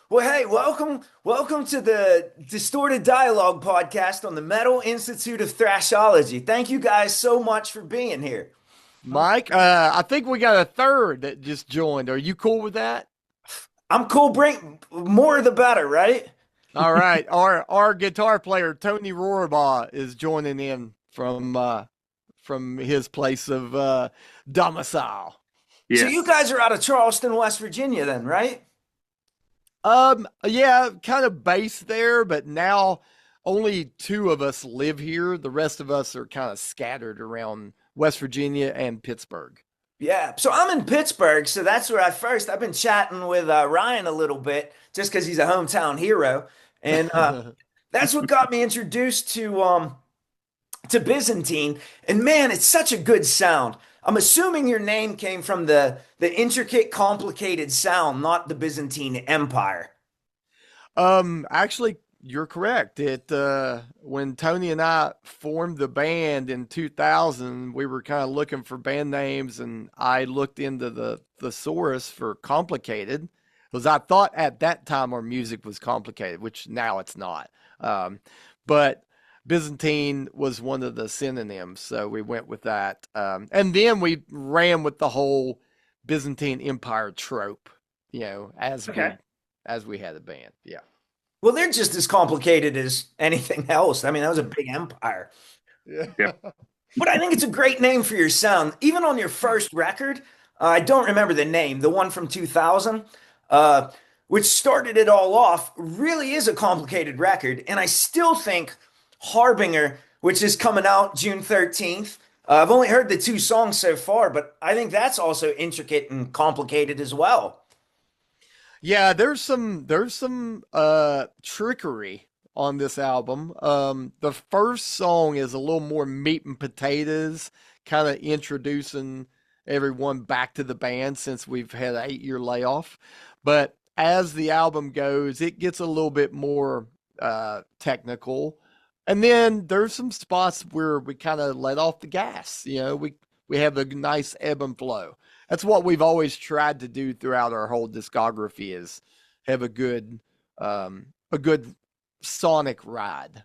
Well, hey, welcome to the Distorted Dialogue podcast on the Metal Institute of Thrashology. Thank you guys so much for being here. Mike, I think we got a third that just joined. Are you cool with that? I'm cool. Bring more the better, right? All right. Our guitar player Tony Rohrbaugh is joining in from his place of domicile. So you Yes. guys are out of Charleston, West Virginia, then, right? Yeah, kind of based there, but now only two of us live here. The rest of us are kind of scattered around West Virginia and Pittsburgh. Yeah. So I'm in Pittsburgh, so that's where I've been chatting with Ryan a little bit, just because he's a hometown hero, and that's what got me introduced to Byzantine. And man, it's such a good sound. I'm assuming your name came from the intricate, complicated sound, not the Byzantine Empire. Actually, you're correct. It when Tony and I formed the band in 2000, we were kind of looking for band names, and I looked into the thesaurus for complicated, because I thought at that time our music was complicated, which now it's not. But Byzantine was one of the synonyms, so we went with that. And then we ran with the whole Byzantine Empire trope, Okay. as we had a band. Yeah. Well, they're just as complicated as anything else. I mean, that was a big empire. Yeah. Yeah. But I think it's a great name for your sound. Even on your first record, I don't remember the name, the one from 2000, uh, which started it all off, really is a complicated record. And I still think Harbinger, which is coming out June 13th, I've only heard the two songs so far, but I think that's also intricate and complicated as well. Yeah, there's some trickery on this album. The first song is a little more meat and potatoes, kind of introducing everyone back to the band since we've had an 8-year layoff. But as the album goes, it gets a little bit more technical. And then there's some spots where we kind of let off the gas. We have a nice ebb and flow. That's what we've always tried to do throughout our whole discography is have a good sonic ride.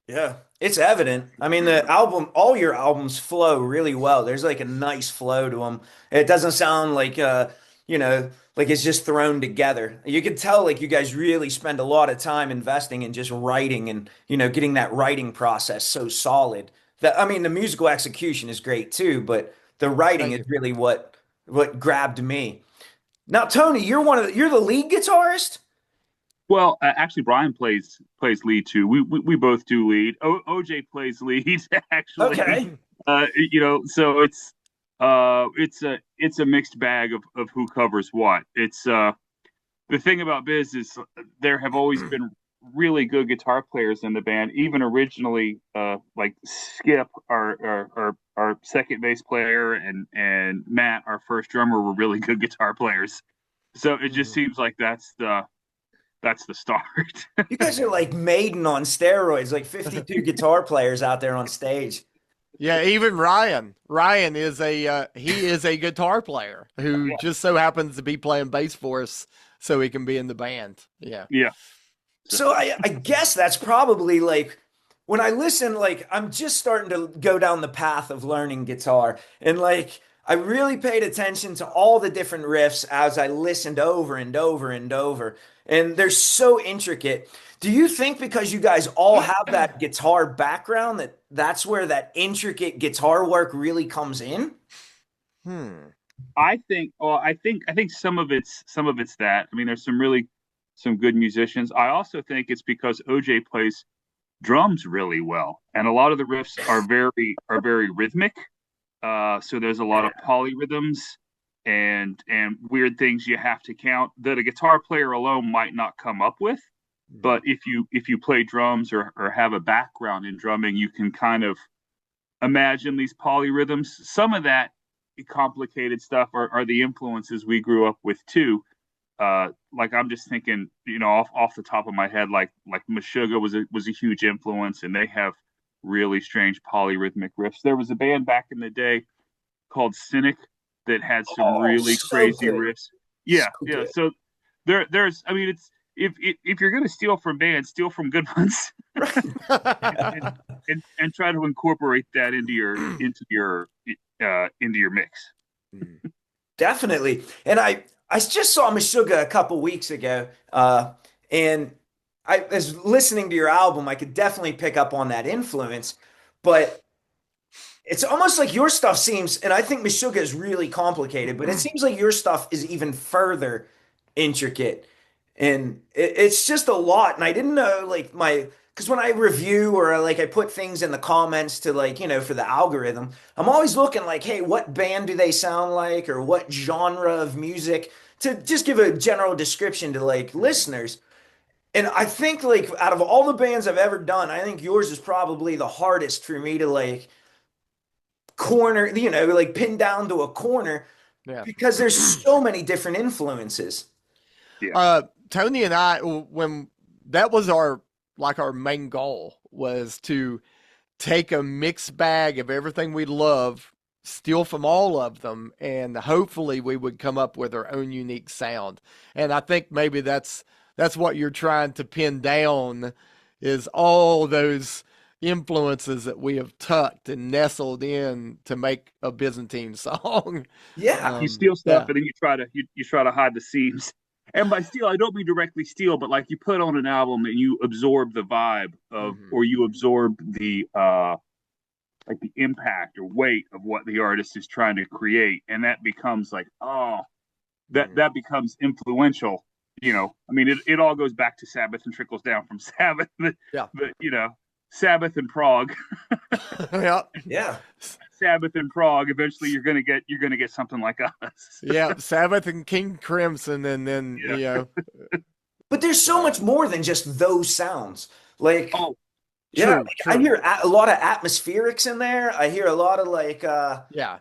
Yeah, it's evident. I mean, the album, all your albums flow really well. There's like a nice flow to them. It doesn't sound like, like it's just thrown together. You can tell like you guys really spend a lot of time investing in just writing and, getting that writing process so solid. That I mean, the musical execution is great too, but the writing Thank is you. really what grabbed me. Now, Tony, you're the lead guitarist? Well, actually, Brian plays lead too. We both do lead. OJ plays lead actually. Okay. So it's a mixed bag of who covers what. It's The thing about Biz is there have always been really good guitar players in the band. Even originally, like Skip, our second bass player, and Matt, our first drummer, were really good guitar players. So it just Mhm. seems like that's the start. You guys are like Maiden on steroids, like 52 guitar players out there on stage. Yeah, even Ryan. Ryan is a guitar player who Yeah. just so happens to be playing bass for us so he can be in the band. Yeah. Yeah. So, So I guess that's probably like when I listen, like I'm just starting to go down the path of learning guitar. And like I really paid attention to all the different riffs as I listened over and over and over. And they're so intricate. Do you think because you guys all have that guitar background that that's where that intricate guitar work really comes in? Hmm. I think some of it's that. I mean, there's some good musicians. I also think it's because OJ plays drums really well, and a lot of the riffs are very rhythmic. So there's a lot of polyrhythms and weird things you have to count that a guitar player alone might not come up with. But if you play drums or have a background in drumming, you can kind of imagine these polyrhythms. Some of that complicated stuff are the influences we grew up with too. Like I'm just thinking, off the top of my head, like Meshuggah was a huge influence, and they have really strange polyrhythmic riffs. There was a band back in the day called Cynic that had some Oh, really so crazy good. riffs. So Yeah, yeah. good. So there's I mean it's if you're going to steal from bands, steal from good ones, and, and try to incorporate that into your mix. Definitely. And I just saw Meshuggah a couple weeks ago, and I was listening to your album. I could definitely pick up on that influence, but it's almost like your stuff seems, and I think Meshuggah is really complicated, but it seems like your stuff is even further intricate. And it's just a lot. And I didn't know like because when I review or like I put things in the comments to like, for the algorithm, I'm always looking like, hey, what band do they sound like or what genre of music to just give a general description to like listeners. And I think like out of all the bands I've ever done, I think yours is probably the hardest for me to like corner, like pin down to a corner Yeah. because there's so many different influences. Yeah. Tony and I, when that was our main goal was to take a mixed bag of everything we love, steal from all of them, and hopefully we would come up with our own unique sound. And I think maybe that's what you're trying to pin down is all those influences that we have tucked and nestled in to make a Byzantine song. Yeah. You steal stuff Yeah. and then you try to hide the seams. And by steal, I don't mean directly steal, but like you put on an album and you absorb the vibe of, or you absorb the like the impact or weight of what the artist is trying to create, and that becomes like, oh, that becomes influential. I mean, it all goes back to Sabbath and trickles down from Sabbath, Yeah. but Sabbath and Prague, Yeah. Yeah. Sabbath and Prague. Eventually, you're gonna get something like us. Yeah. Sabbath and King Crimson, and then Yeah. But there's so much more than just those sounds. Like, Oh, yeah, true, like, I true. hear a lot of atmospherics in there. I hear a lot of like Yeah.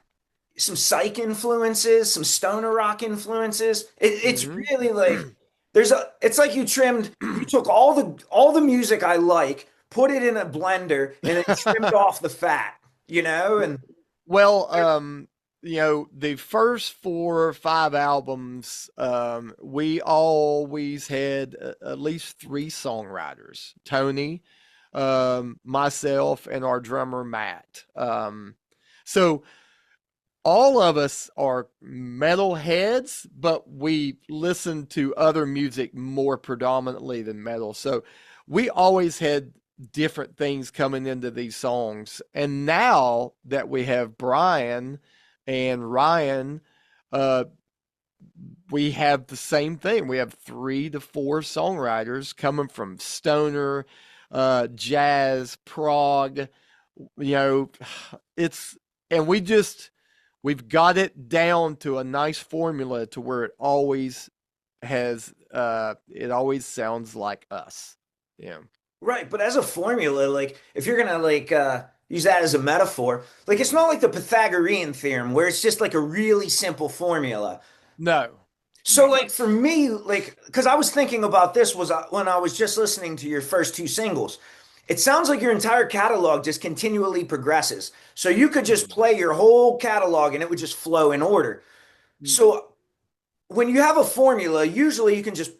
some psych influences, some stoner rock influences. It's Hmm. really like it's like you took all the music I like, put it in a blender, and then trimmed off the fat, and Well, the first 4 or 5 albums, we always had at least 3 songwriters: Tony, myself, and our drummer Matt. So all of us are metal heads, but we listen to other music more predominantly than metal. So we always had different things coming into these songs. And now that we have Brian and Ryan, uh, we have the same thing. We have 3 to 4 songwriters coming from stoner, jazz, prog. You know, it's and we've got it down to a nice formula to where it always sounds like us. Yeah. right. But as a formula, like if you're gonna like use that as a metaphor, like it's not like the Pythagorean theorem where it's just like a really simple formula. No. So like for me, like because I was thinking about this was when I was just listening to your first 2 singles. It sounds like your entire catalog just continually progresses. So you could just play your whole catalog and it would just flow in order. So when you have a formula, usually you can just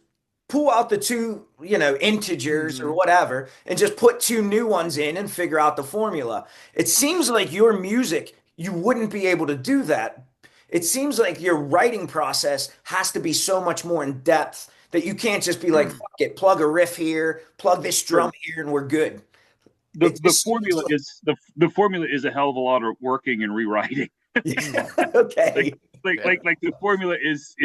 pull out the two, integers or Mm-hmm. whatever, and just put 2 new ones in and figure out the formula. It seems like your music, you wouldn't be able to do that. It seems like your writing process has to be so much more in depth that you can't just be like, fuck it, plug a riff here, plug this drum sure. here, and we're good. The It the just seems formula is the formula is a hell of a lot of working and rewriting. like, like okay. Yeah. like the formula is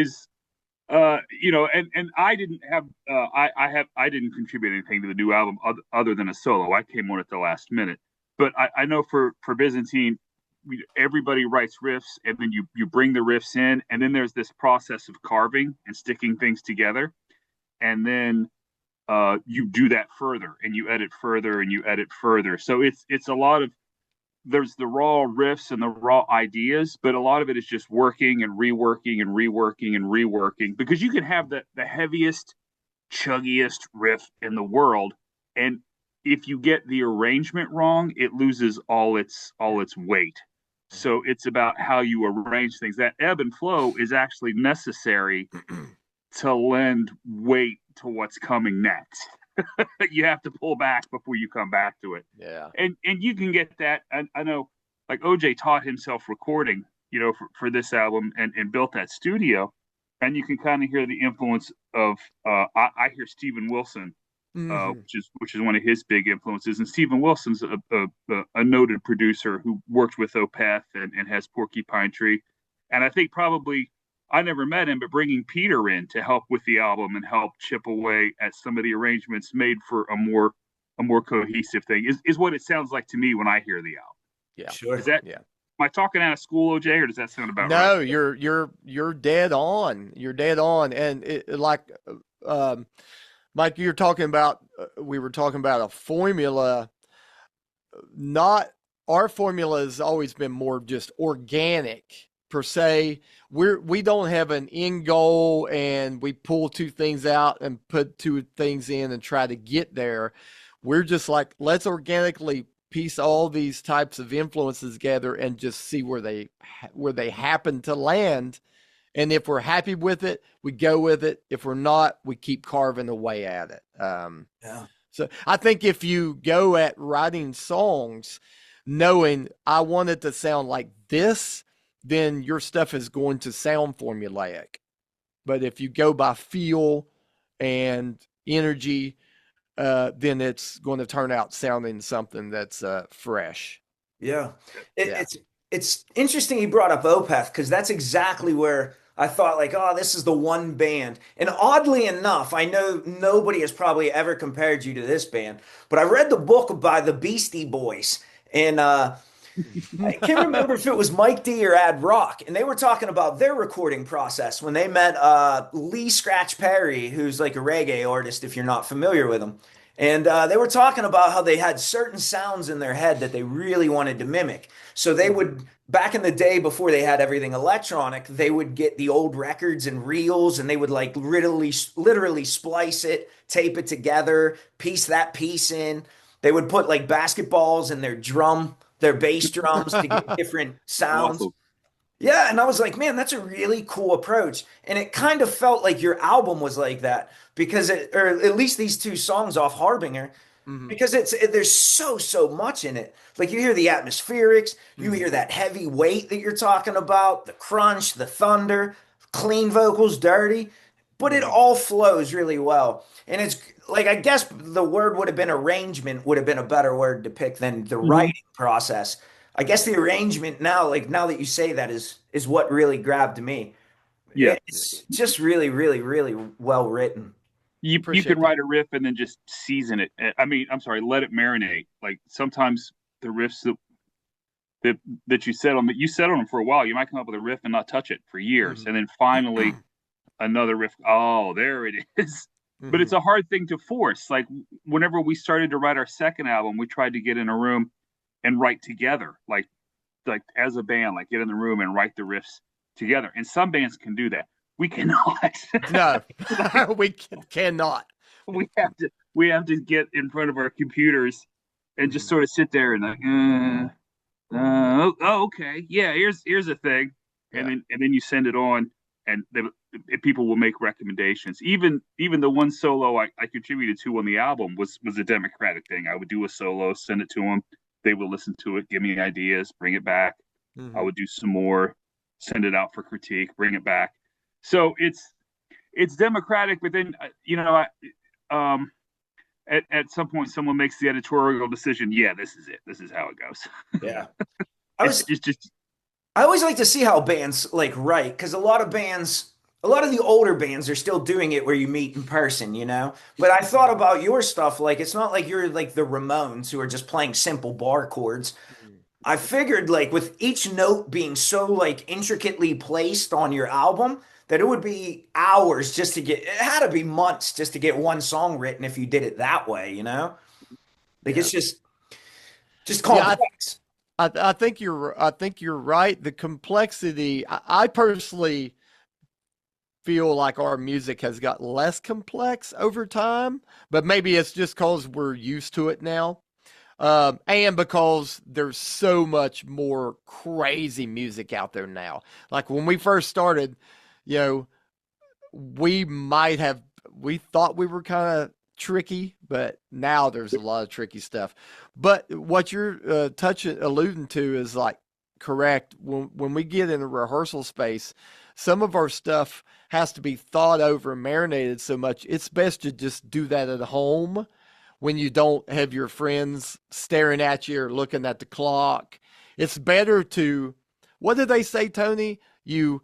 and I didn't have I didn't contribute anything to the new album other than a solo. I came on at the last minute, but I know for Byzantine, everybody writes riffs and then you bring the riffs in, and then there's this process of carving and sticking things together, and then you do that further and you edit further and you edit further. So it's a lot of there's the raw riffs and the raw ideas, but a lot of it is just working and reworking and reworking and reworking, because you can have the heaviest, chuggiest riff in the world, and if you get the arrangement wrong, it loses all its weight. So it's about how you arrange things. That ebb and flow is actually necessary to lend weight to what's coming next. You have to pull back before you come back to it. Yeah. And you can get that. I know, like OJ taught himself recording, for this album and built that studio, and you can kind of hear the influence of. I hear Steven Wilson, Hmm. which is one of his big influences, and Steven Wilson's a noted producer who worked with Opeth and has Porcupine Tree, and I think probably. I never met him, but bringing Peter in to help with the album and help chip away at some of the arrangements made for a more cohesive thing is what it sounds like to me when I hear the album. Yeah. Is Sure. that Yeah. am I talking out of school, OJ, or does that sound about right? No, you're dead on. You're dead on. And like um Mike, you're talking about we were talking about a formula. Not our formula has always been more just organic per se. We don't have an end goal and we pull two things out and put two things in and try to get there. We're just like, let's organically piece all these types of influences together and just see where they happen to land. And if we're happy with it, we go with it. If we're not, we keep carving away at it. Yeah. So I think if you go at writing songs knowing I want it to sound like this, then your stuff is going to sound formulaic. But if you go by feel and energy, then it's going to turn out sounding something that's fresh. Yeah. It, Yeah. it's it's interesting you brought up Opeth because that's exactly where I thought like, oh, this is the one band. And oddly enough, I know nobody has probably ever compared you to this band, but I read the book by the Beastie Boys and I can't remember if it was Mike D or Ad Rock, and they were talking about their recording process when they met Lee Scratch Perry, who's like a reggae artist, if you're not familiar with him. And they were talking about how they had certain sounds in their head that they really wanted to mimic. So they would, back in the day before they had everything electronic, they would get the old records and reels and they would like literally splice it, tape it together, piece that piece in. They would put like basketballs in their bass drums to get different sounds. Awesome. Yeah, and I was like, man, that's a really cool approach. And it kind of felt like your album was like that because or at least these two songs off Harbinger, Hmm. because there's so much in it. Like you hear the atmospherics, you Hmm. hear that heavy weight that you're talking about, the crunch, the thunder, clean vocals, dirty, but it Hmm. all flows really well. And it's like I guess the word would have been arrangement would have been a better word to pick than the Mm-hmm. writing process. I guess the arrangement now, like now that you say that is what really grabbed me. Yeah. It's just really well written. You can Appreciate that. write a riff and then just season it. I mean, I'm sorry, let it marinate. Like sometimes the riffs that that you set on them for a while. You might come up with a riff and not touch it for years, Hmm. and then finally another riff. Oh, there it is. But Hmm. it's a hard thing to force. Like whenever we started to write our second album, we tried to get in a room and write together, like as a band, like get in the room and write the riffs together. And some bands can do that. We cannot. No, Like we cannot. we have to get in front of our computers and just Hmm. sort of sit there and like, okay, yeah, here's a thing, and Yeah. then you send it on, and people will make recommendations. Even the one solo I contributed to on the album was a democratic thing. I would do a solo, send it to them, they would listen to it, give me ideas, bring it back. I Hmm. would do some more, send it out for critique, bring it back. So it's democratic, but then um, at some point someone makes the editorial decision. Yeah, this is it. This is how it goes. Yeah. I It's was just I always like to see how bands like write because a lot of the older bands are still doing it where you meet in person, you know? But I thought about your stuff, like it's not like you're like the Ramones who are just playing simple bar chords. I figured like with each note being so like intricately placed on your album that it would be hours just to get it had to be months just to get one song written if you did it that way, you know? Like Yeah. it's just Yeah. complex. I think you're right. The complexity. I personally feel like our music has got less complex over time, but maybe it's just because we're used to it now. And because there's so much more crazy music out there now. Like when we first started, you know, we thought we were kind of tricky, but now there's a lot of tricky stuff. But what you're alluding to is like correct. When we get in a rehearsal space, some of our stuff has to be thought over and marinated so much. It's best to just do that at home when you don't have your friends staring at you or looking at the clock. It's better to, what did they say, Tony? You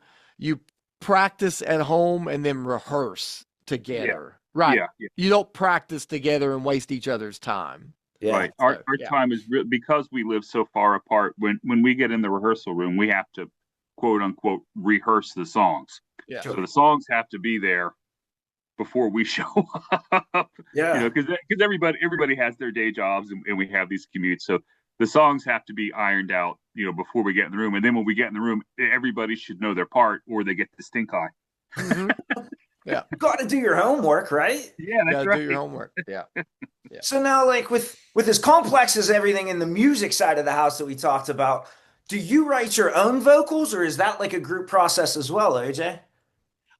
practice at home and then rehearse together. Right. Yeah. You don't practice together and waste each other's time. Yeah. Right. Our time is because we live so far apart. When we get in the rehearsal room, we have to quote unquote rehearse the songs. Yeah. So the songs have to be there before we show up. Yeah. Because everybody has their day jobs and we have these commutes. So the songs have to be ironed out, before we get in the room. And then when we get in the room, everybody should know their part or they get the stink eye. Mm-hmm. Yeah. You got to do your homework, right? Yeah, that's right. Do your homework. Yeah. Yeah. So now, like with as complex as everything in the music side of the house that we talked about, do you write your own vocals, or is that like a group process as well, AJ?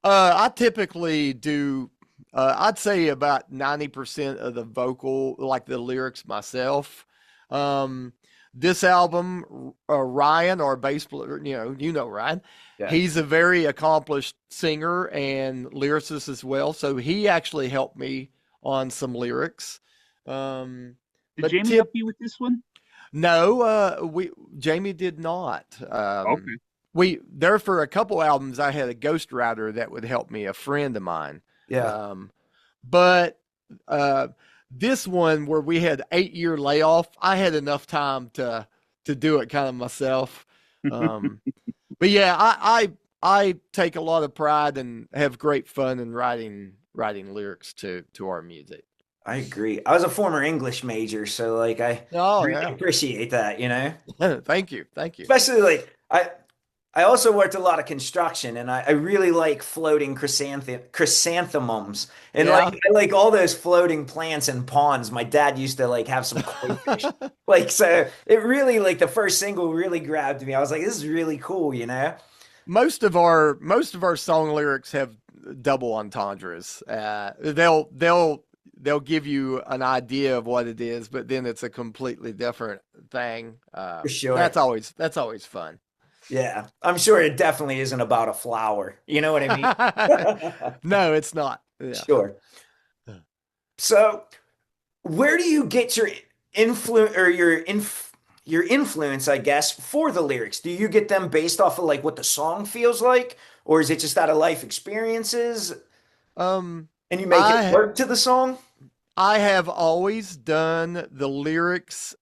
I typically do. I'd say about 90% of the vocal, like the lyrics myself. This album, Ryan, our bass player, Ryan. Yeah. He's a very accomplished singer and lyricist as well. So he actually helped me on some lyrics. Did Jamie help you with this one? No, Jamie did not. Okay. There for a couple albums, I had a ghostwriter that would help me, a friend of mine. Yeah. But this one where we had 8-year layoff, I had enough time to do it kind of myself. But yeah, I take a lot of pride and have great fun in writing lyrics to our music. I agree. I was a former English major, so like I really appreciate that, Thank you. Especially like I also worked a lot of construction, and I really like floating chrysanthemums, and like I like all those floating plants and ponds. My dad used to like have some koi fish, like so. It really like the first single really grabbed me. I was like, this is really cool, Most of our song lyrics have double entendres. They'll give you an idea of what it is, but then it's a completely different thing. For sure. That's always fun. Yeah, I'm sure it definitely isn't about a flower. You know what I mean? No, it's not. Yeah. Sure. So, where do you get your influence or your influence, I guess, for the lyrics? Do you get them based off of like what the song feels like, or is it just out of life experiences? And you make it work to the song? I have always done the lyrics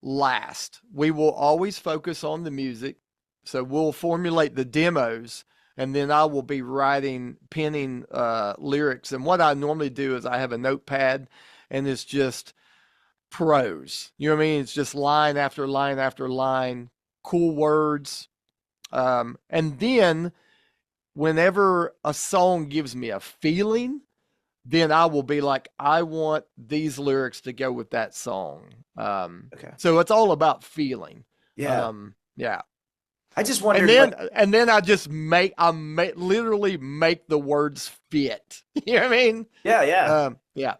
last. We will always focus on the music. So we'll formulate the demos and then I will be penning lyrics. And what I normally do is I have a notepad and it's just prose. You know what I mean? It's just line after line after line, cool words. And then whenever a song gives me a feeling, then I will be like, I want these lyrics to go with that song. Okay. So it's all about feeling. Yeah. Yeah. I just wondered. And then I just literally make the words fit. You know what I mean? Yeah. Yeah. Yeah.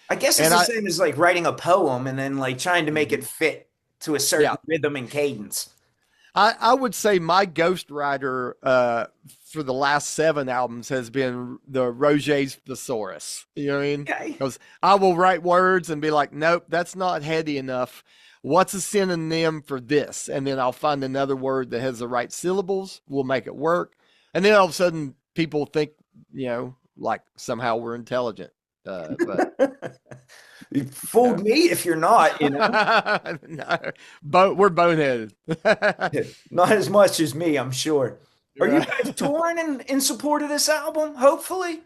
I guess it's the same as like writing a poem and then like trying to make it fit to a certain rhythm and cadence. I would say my ghostwriter for the last 7 albums has been the Roget's Thesaurus. You know what I mean? Okay. Because I will write words and be like, nope, that's not heady enough. What's a synonym for this? And then I'll find another word that has the right syllables. We'll make it work. And then all of a sudden people think, like somehow we're intelligent. But you fooled me if you're not, No, we're boneheaded. Not as much as me, I'm sure. Are you guys touring in support of this album? Hopefully.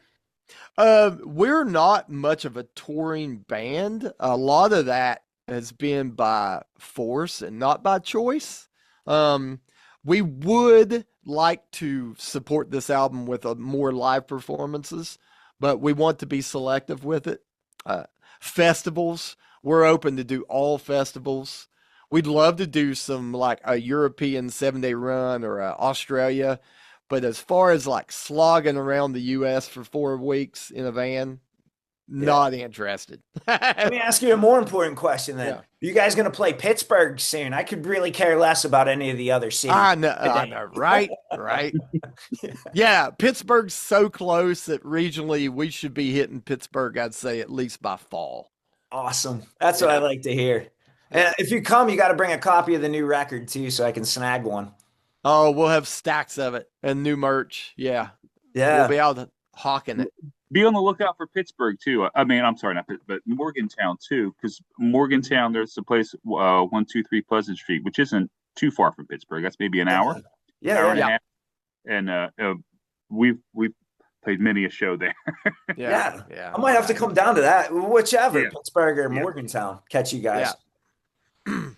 We're not much of a touring band. A lot of that has been by force and not by choice. We would like to support this album with more live performances, but we want to be selective with it. Festivals, we're open to do all festivals. We'd love to do some like a European 7-day run or Australia, But as far as like slogging around the U.S. for 4 weeks in a van, Yeah. not interested. Let me ask you a more important question then. Yeah. Are you guys going to play Pittsburgh soon? I could really care less about any of the other cities I today. know, right? Right. Yeah, Pittsburgh's so close that regionally we should be hitting Pittsburgh, I'd say, at least by fall. Awesome. That's what I Yeah. like to hear. Yeah. And if you come, you got to bring a copy of the new record too, so I can snag one. Oh, we'll have stacks of it and new merch. Yeah. We'll Yeah. be out hawking it. Be on the lookout for Pittsburgh too. I mean, I'm sorry, not Pitt, but Morgantown too, because Morgantown, there's a place, 123 Pleasant Street, which isn't too far from Pittsburgh. That's maybe an hour, Yeah. Yeah. hour and a Yeah. Yeah. half, and we've played many a show there. Yeah. Yeah. Yeah. I might have to come down to that, whichever, Yeah, Pittsburgh or yeah. Morgantown, catch you guys. Yeah.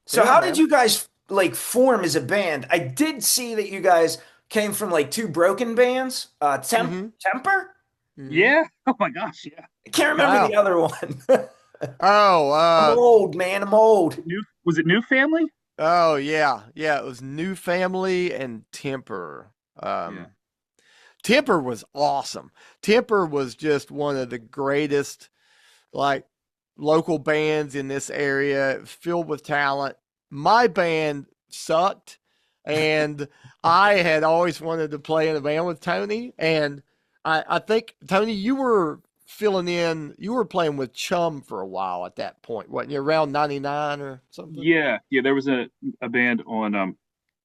So Yeah, how did man. you guys like form as a band? I did see that you guys came from like two broken bands, Mm-hmm. Temper? Mm-hmm. Yeah. Oh my gosh. Yeah. I can't remember Wow. the other one. Oh, I'm old, man. I'm old. Was it New Family? oh yeah. Yeah. It was New Family and Temper. Yeah. Temper was awesome. Temper was just one of the greatest, like, local bands in this area, filled with talent. My band sucked, and I had always wanted to play in a band with Tony. And I think, Tony, you were filling in, you were playing with Chum for a while at that point, wasn't you? Around 99 or something? Yeah. Yeah. There was a band on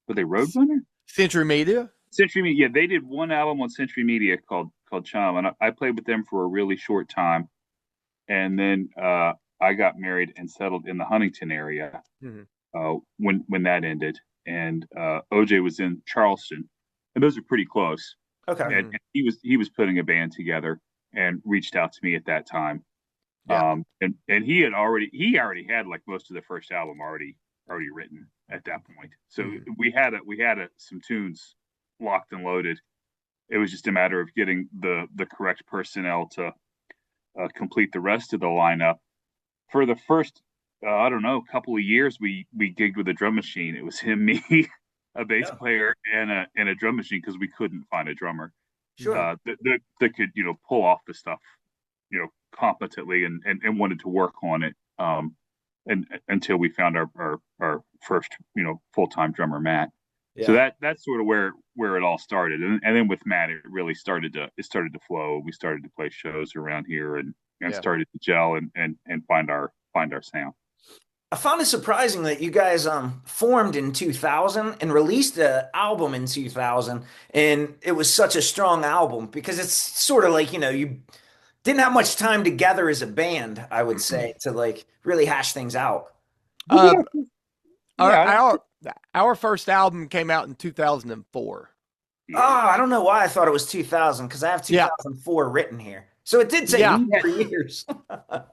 were they Roadrunner? Century Media? Century Media. Yeah, they did one album on Century Media called Chum, and I played with them for a really short time, and then I got married and settled in the Huntington area Mhm. when that ended, and OJ was in Charleston, and those are pretty close. Okay. Mhm. And he was putting a band together and reached out to me at that time. Yeah. And he already had like most of the first album already written at that point. So Mhm. we had some tunes locked and loaded. It was just a matter of getting the correct personnel to complete the rest of the lineup. For the first, I don't know, couple of years, we gigged with a drum machine. It was him, me, a bass Yeah. player, and a drum machine because we couldn't find a drummer Sure. that could pull off the stuff competently and wanted to work on it. And until we found our first full time drummer, Matt. So Yeah. that's sort of where it all started, and then with Matt, it really started to flow. We started to play shows around here and Yeah. started to gel and find our sound. I found it surprising that you guys formed in 2000 and released an album in 2000, and it was such a strong album because it's sort of like, you didn't have much time together as a band, I would say, to like really hash things out. Uh, our, Yeah, our our first album came out in 2004. Oh, I don't know why I thought it was 2000 because I have Yeah. 2004 written here. So it did take Yeah. 4 years.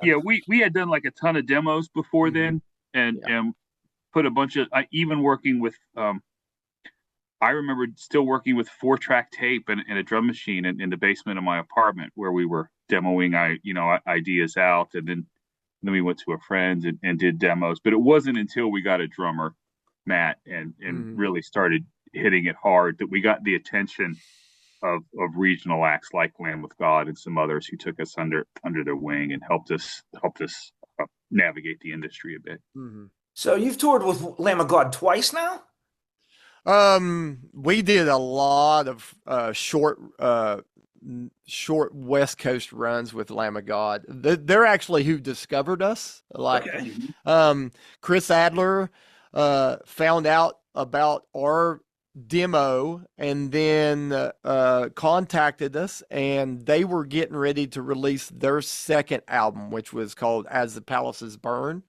yeah. We had done like a ton of demos before Mhm. then, and Yeah. put a bunch of even working with. I remember still working with 4-track tape and a drum machine in the basement of my apartment where we were demoing ideas out, and then we went to a friend and did demos. But it wasn't until we got a drummer, Matt, and Mhm. really started hitting it hard that we got the attention of regional acts like Lamb with God and some others who took us under their wing and helped us navigate the industry a bit. Mhm. So you've toured with Lamb of God twice now? We did a lot of short West Coast runs with Lamb of God. They're actually who discovered us. Like, Okay. Chris Adler found out about our demo and then contacted us, and they were getting ready to release their second album, which was called As the Palaces Burn.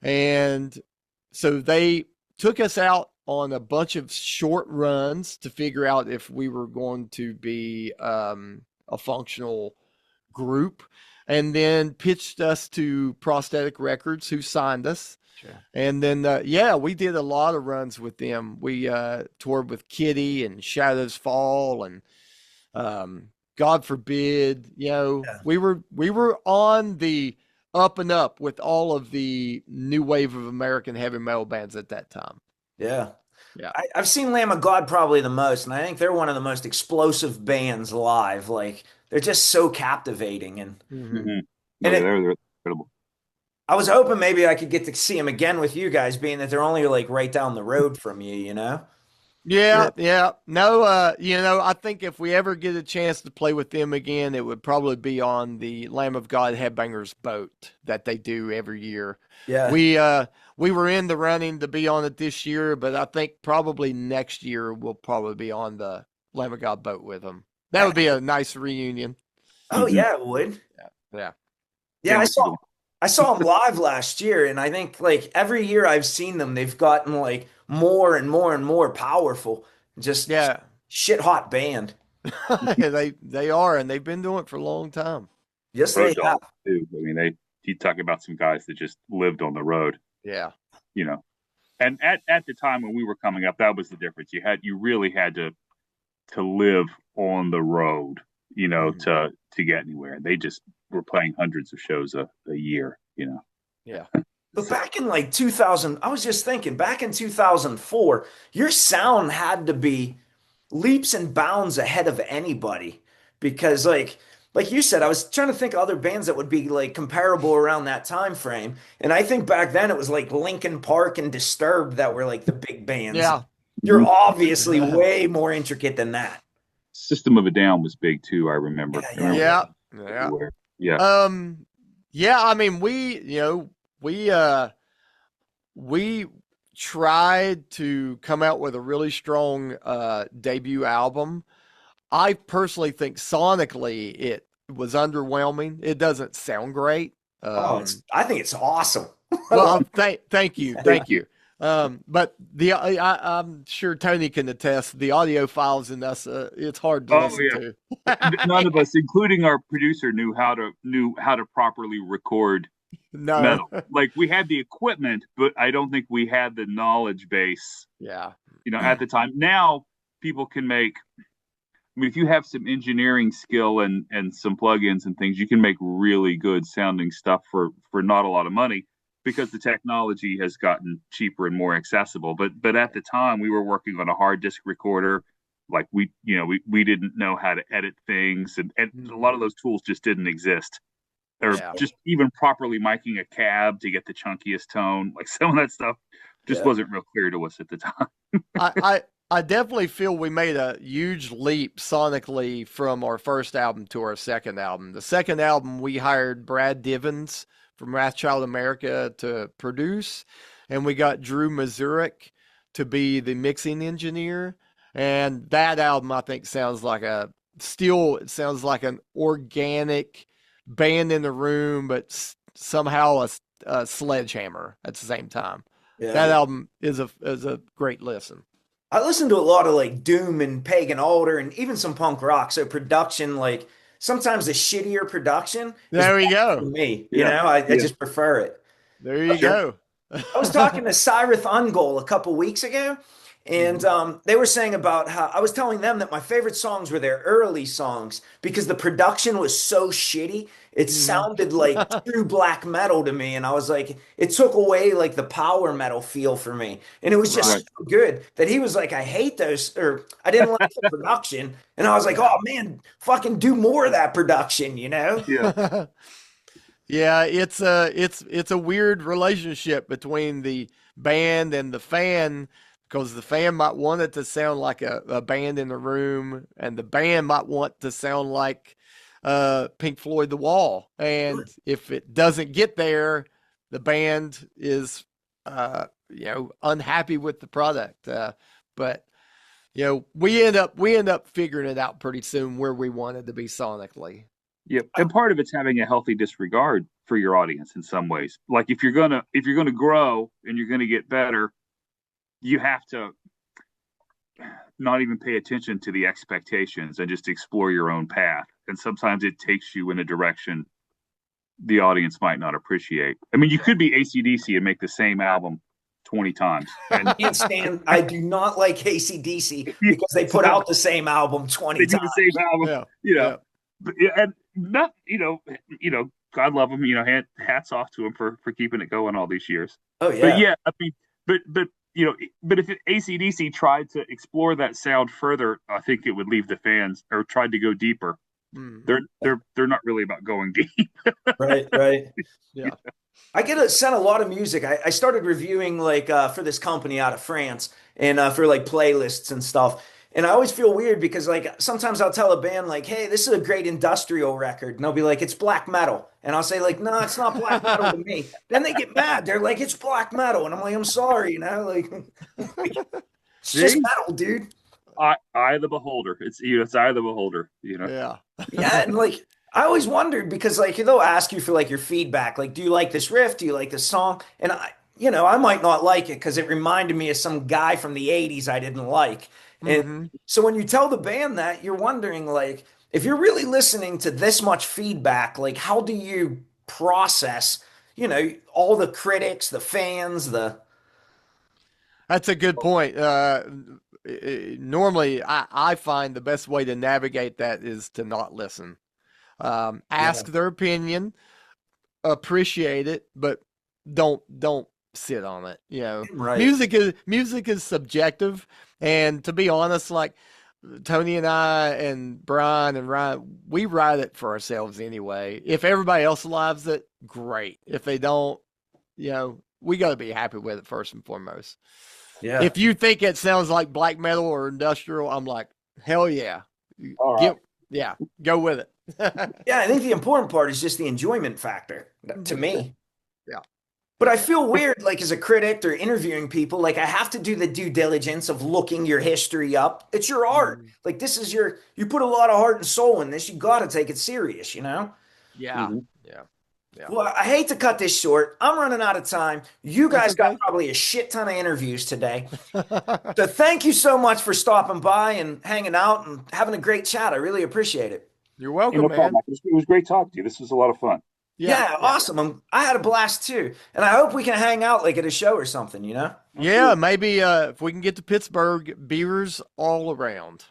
And so they took us out on a bunch of short runs to figure out if we were going to be a functional group, and then pitched us to Prosthetic Records, who signed us. Sure. And then, we did a lot of runs with them. We toured with Kitty and Shadows Fall and God Forbid. Yeah. We were on the up and up with all of the new wave of American heavy metal bands at that time. Yeah. Yeah. I've seen Lamb of God probably the most, and I think they're one of the most explosive bands live. Like they're just so captivating, Hmm. Mm-hmm. and No, yeah, it, they're incredible. I was hoping maybe I could get to see them again with you guys, being that they're only like right down the road from you, you know? Yeah, Yeah. yeah. No, I think if we ever get a chance to play with them again, it would probably be on the Lamb of God Headbangers boat that they do every year. Yeah. We uh we were in the running to be on it this year, but I think probably next year we'll probably be on the Lamb of God boat with them. That would be a nice reunion. Oh Mm-hmm. yeah, it would. Yeah. Yeah, Sounds like a good one. I saw them live last year, and I think like every year I've seen them, they've gotten like more and more and more powerful. Just Yeah. shit hot band. They are, and they've been doing it for a long time. Yes, they Road have. dogs too. I mean, you talk about some guys that just lived on the road, Yeah. you know. And at the time when we were coming up, that was the difference. You really had to live on the road, Mhm. to get anywhere. They just were playing hundreds of shows a year. Yeah. But So back in like 2000, I was just thinking, back in 2004, your sound had to be leaps and bounds ahead of anybody because like you said, I was trying to think of other bands that would be like comparable around that time frame. And I think back then it was like Linkin Park and Disturbed that were like the big bands. Yeah. You're mhm. obviously way more intricate than that. System of a Down was big too. I remember. Yeah, I yeah, remember yeah. Yeah. that Yeah. everywhere. Yeah. Um, yeah, I mean, we tried to come out with a really strong debut album. I personally think sonically it was underwhelming. It doesn't sound great. Oh, Um, I think it's awesome. I well, love thank you, Thank thank you. you. But I'm sure Tony can attest. The audio files in us, it's hard to Oh listen yeah. to. None of us, including our producer, knew how to properly record No. metal. Like we had the equipment, but I don't think we had the knowledge base, Yeah. at the time. Now people can make. I mean, if you have some engineering skill and some plugins and things, you can make really good sounding stuff for not a lot of money because the technology has gotten cheaper and more accessible. But at the time, we were working on a hard disk recorder. Like we didn't know how to edit things, and a lot Mhm. of those tools just didn't exist. Or Yeah. just even properly miking a cab to get the chunkiest tone. Like some of that stuff just Yeah. wasn't real clear to us at the time. I, I I definitely feel we made a huge leap sonically from our first album to our second album. The second album we hired Brad Divins from Wrathchild America to produce, and we got Drew Mazurek to be the mixing engineer. And that album I think sounds like it sounds like an organic band in the room, but somehow a sledgehammer at the same time. Yeah. That album is a great listen. I listen to a lot of like Doom and Pagan Altar and even some punk rock. So production, like sometimes the shittier production is There we better for go. me. You Yeah, know, I yeah, just prefer it. There you sure. go. I was talking to Cyrith Ungol a couple weeks ago, and Mhm. they were saying about how I was telling them that my favorite songs were their early songs because the production was so shitty. It Mhm. sounded like true black metal to me, and I was like, it took away like the power metal feel for me, and it was just Right. Right. so good that he was like, I hate those, or I didn't like the production, and I was like, oh Yeah. man, fucking do more of that production, you know? Yeah. Yeah, it's a weird relationship between the band and the fan because the fan might want it to sound like a band in the room, and the band might want to sound like Pink Floyd The Wall. And if it doesn't get there, the band is unhappy with the product. But we end up figuring it out pretty soon where we wanted to be sonically. Yep. And part of it's having a healthy disregard for your audience in some ways. Like if you're gonna grow and you're gonna get better, you have to not even pay attention to the expectations and just explore your own path. And sometimes it takes you in a direction the audience might not appreciate. I mean, you could be ACDC and make the same album 20 times. And Can't stand, I do not like AC/DC yeah, because they so put out the same album they 20 do the same times. album, Yeah. you know. Yeah. But, yeah, and not, God love him. Hats off to him for keeping it going all these years. Oh But yeah. yeah, I mean, but but if AC/DC tried to explore that sound further, I think it would leave the fans, or tried to go deeper. Mm. They're not really about going deep. Right, right. Yeah. I get sent a lot of music. I started reviewing like for this company out of France and for like playlists and stuff. And I always feel weird because like sometimes I'll tell a band like, "Hey, this is a great industrial record," and they'll be like, "It's black metal," and I'll say like, "No, it's not black metal to me." Then they get mad. They're like, "It's black metal," and I'm like, "I'm sorry," like it's just See, metal, dude. eye of the beholder. It's eye of the beholder. Yeah. Yeah, and like I always wondered because like they'll ask you for like your feedback, like, do you like this riff? Do you like this song? And I might not like it because it reminded me of some guy from the 80s I didn't like. And Hmm. so when you tell the band that, you're wondering like if you're really listening to this much feedback, like how do you process, all the critics, the fans, the That's a good point. Normally, I find the best way to navigate that is to not listen. yeah, Ask their opinion, appreciate it, but don't sit on it. right. Music is subjective, and to be honest, like Tony and I and Brian and Ryan, we write it for ourselves anyway. If everybody else loves it, great. If they don't, we got to be happy with it first and foremost. Yeah. If you think it sounds like black metal or industrial, I'm like, hell yeah. All right. Yeah, go with it. Yeah, I think the important part is just the enjoyment factor to me. Yeah. But I feel weird, like as a critic or interviewing people, like I have to do the due diligence of looking your history up. It's your art. Mm. Like this is you put a lot of heart and soul in this. You got to take it serious. Yeah. Mhm. Yeah. Yeah. Well, I hate to cut this short. I'm running out of time. You That's guys got okay. probably a shit ton of interviews today. So thank you so much for stopping by and hanging out and having a great chat. I really appreciate it. You're Hey, welcome, no problem. man. It was great talking to you. This was a lot of fun. Yeah. Yeah, Yeah. awesome. I had a blast too. And I hope we can hang out like at a show or something. Yeah, maybe if we can get to Pittsburgh, beers all around.